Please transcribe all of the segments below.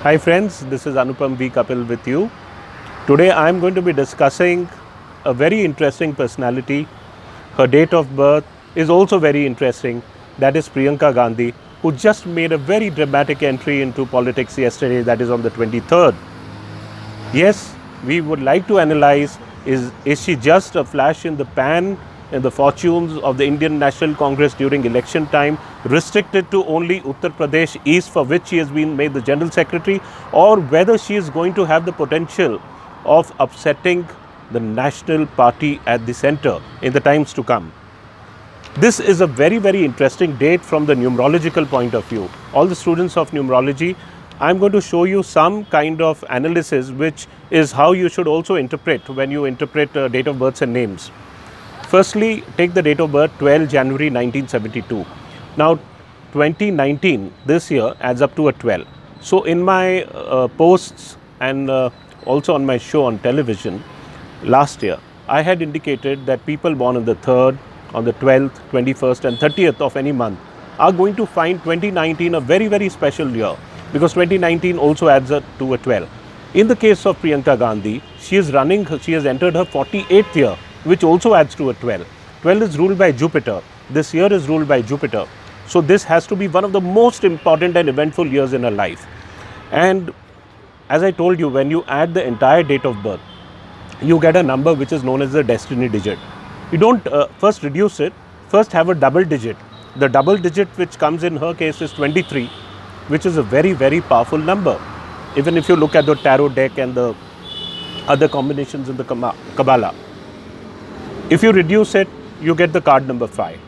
Hi friends, this is Anupam V. Kapil with you. Today I am going to be discussing a very interesting personality. Her date of birth is also very interesting. That is Priyanka Gandhi, who just made a very dramatic entry into politics yesterday, that is on the 23rd. Yes, we would like to analyze, is she just a flash in the pan in the fortunes of the Indian National Congress during election time, restricted to only Uttar Pradesh East, for which she has been made the General Secretary, or whether she is going to have the potential of upsetting the National Party at the center in the times to come. This is a very interesting date from the numerological point of view. All the students of numerology, I am going to show you some kind of analysis which is how you should also interpret when you interpret date of births and names. Firstly, take the date of birth 12 January 1972. Now 2019 this year adds up to a 12. So in my posts and also on my show on television last year, I had indicated that people born on the 3rd, on the 12th, 21st and 30th of any month are going to find 2019 a very special year, because 2019 also adds up to a 12. In the case of Priyanka Gandhi, she has entered her 48th year, which also adds to a 12. 12 is ruled by Jupiter. This year is ruled by Jupiter. So this has to be one of the most important and eventful years in her life. And as I told you, when you add the entire date of birth, you get a number which is known as the destiny digit. You don't first reduce it, first have a double digit. The double digit which comes in her case is 23, which is a very powerful number. Even if you look at the tarot deck and the other combinations in the Kabbalah, if you reduce it, you get the card number 5.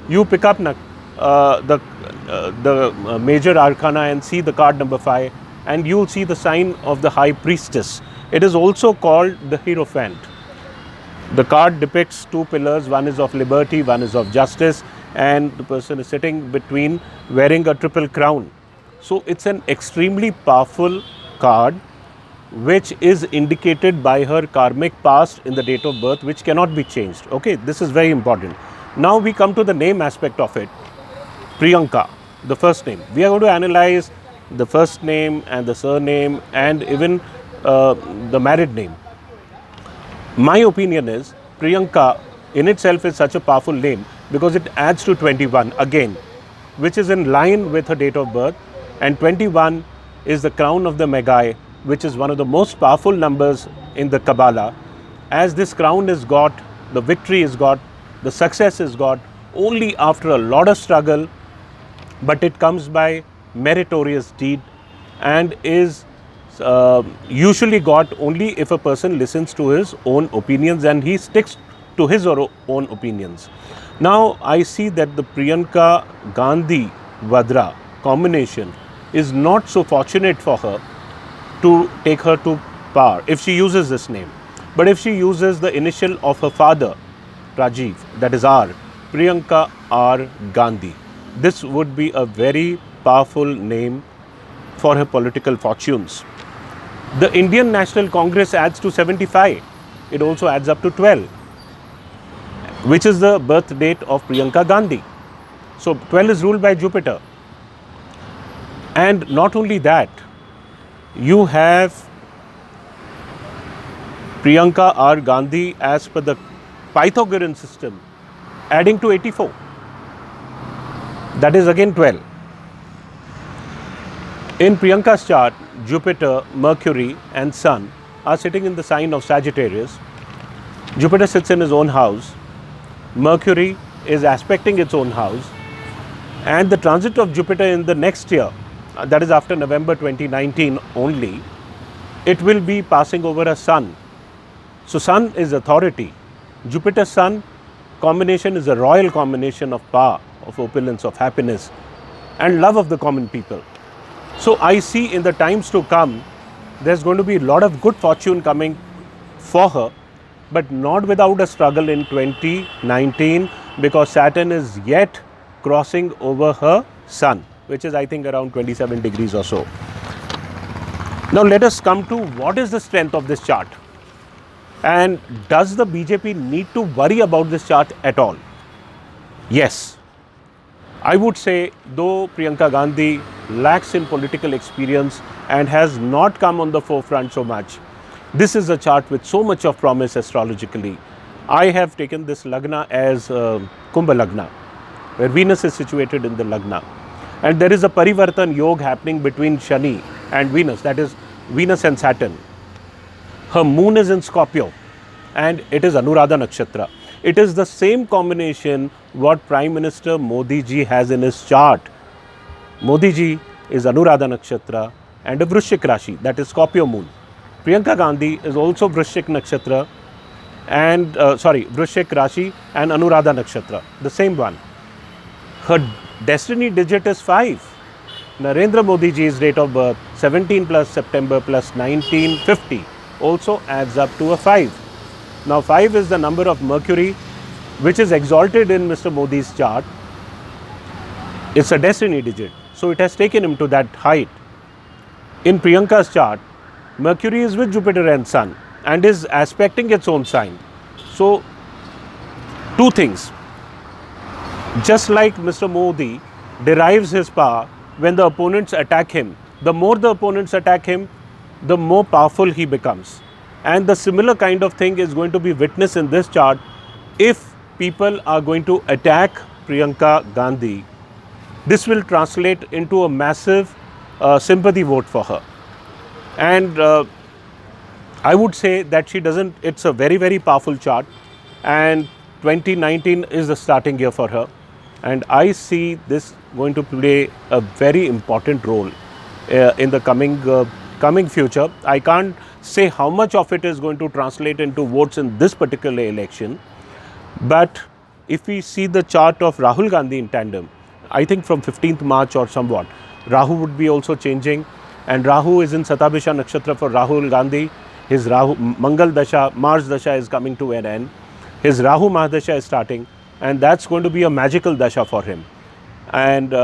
You pick up the major arcana and see the card number 5, and you will see the sign of the high priestess. It is also called the Hierophant. The card depicts two pillars, one is of liberty, one is of justice, and the person is sitting between wearing a triple crown. So it's an extremely powerful card which is indicated by her karmic past in the date of birth, which cannot be changed. Okay, this is very important. Now we come to the name aspect of it. Priyanka, the first name. We are going to analyze the first name and the surname and even the married name. My opinion is Priyanka in itself is such a powerful name because it adds to 21 again, which is in line with her date of birth, and 21 is the crown of the Magi, which is one of the most powerful numbers in the Kabbalah. As this crown is got, the victory is got, the success is got only after a lot of struggle, but it comes by meritorious deed and is usually got only if a person listens to his own opinions and he sticks to his or own opinions. Now I see that the Priyanka Gandhi Vadra combination is not so fortunate for her to take her to power if she uses this name. But if she uses the initial of her father, Rajiv, that is R, Priyanka R Gandhi, this would be a very powerful name for her political fortunes. The Indian National Congress adds to 75. It also adds up to 12, which is the birth date of Priyanka Gandhi. So 12 is ruled by Jupiter. And not only that, you have Priyanka R Gandhi as per the Pythagorean system adding to 84. That is again 12. In Priyanka's chart, Jupiter, Mercury and Sun are sitting in the sign of Sagittarius. Jupiter sits in his own house. Mercury is aspecting its own house. And the transit of Jupiter in the next year, that is after November 2019 only, it will be passing over a Sun. So Sun is authority. Jupiter-Sun combination is a royal combination of power, of opulence, of happiness and love of the common people. So I see in the times to come, there's going to be a lot of good fortune coming for her, but not without a struggle in 2019, because Saturn is yet crossing over her Sun, which is I think around 27 degrees or so. Now let us come to what is the strength of this chart, and does the BJP need to worry about this chart at all? Yes. I would say, though Priyanka Gandhi lacks in political experience and has not come on the forefront so much. This is a chart with so much of promise astrologically. I have taken this Lagna as Kumbha Lagna, where Venus is situated in the Lagna. And there is a Parivartan Yoga happening between Shani and Venus, that is Venus and Saturn. Her moon is in Scorpio and it is Anuradha Nakshatra. It is the same combination what Prime Minister Modi ji has in his chart. Modi ji is Anuradha Nakshatra and a Vrishik Rashi, that is Scorpio moon. Priyanka Gandhi is also Vrishik Nakshatra and Vrishik Rashi and Anuradha Nakshatra, the same one. Her destiny digit is 5. Narendra Modi ji's date of birth 17 plus September plus 1950 also adds up to a 5. Now 5 is the number of Mercury which is exalted in Mr. Modi's chart. It's a destiny digit, so it has taken him to that height. In Priyanka's chart, Mercury is with Jupiter and Sun and is aspecting its own sign. So, two things. Just like Mr. Modi derives his power when the opponents attack him, the more the opponents attack him, the more powerful he becomes. And the similar kind of thing is going to be witnessed in this chart if people are going to attack Priyanka Gandhi. This will translate into a massive sympathy vote for her. And I would say that it's a very, very powerful chart, and 2019 is the starting year for her. And I see this going to play a very important role in the coming future. I can't say how much of it is going to translate into votes in this particular election. But if we see the chart of Rahul Gandhi in tandem, I think from 15th March or somewhat, Rahu would be also changing. And Rahu is in Satabhisha Nakshatra for Rahul Gandhi. His Rahu Mangal Dasha, Mars Dasha is coming to an end. His Rahu Mahadasha is starting, and that's going to be a magical Dasha for him. And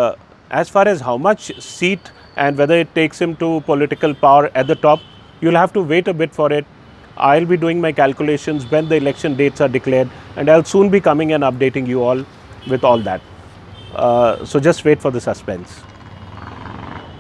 as far as how much seat and whether it takes him to political power at the top, you'll have to wait a bit for it. I'll be doing my calculations when the election dates are declared, and I'll soon be coming and updating you all with all that. So just wait for the suspense.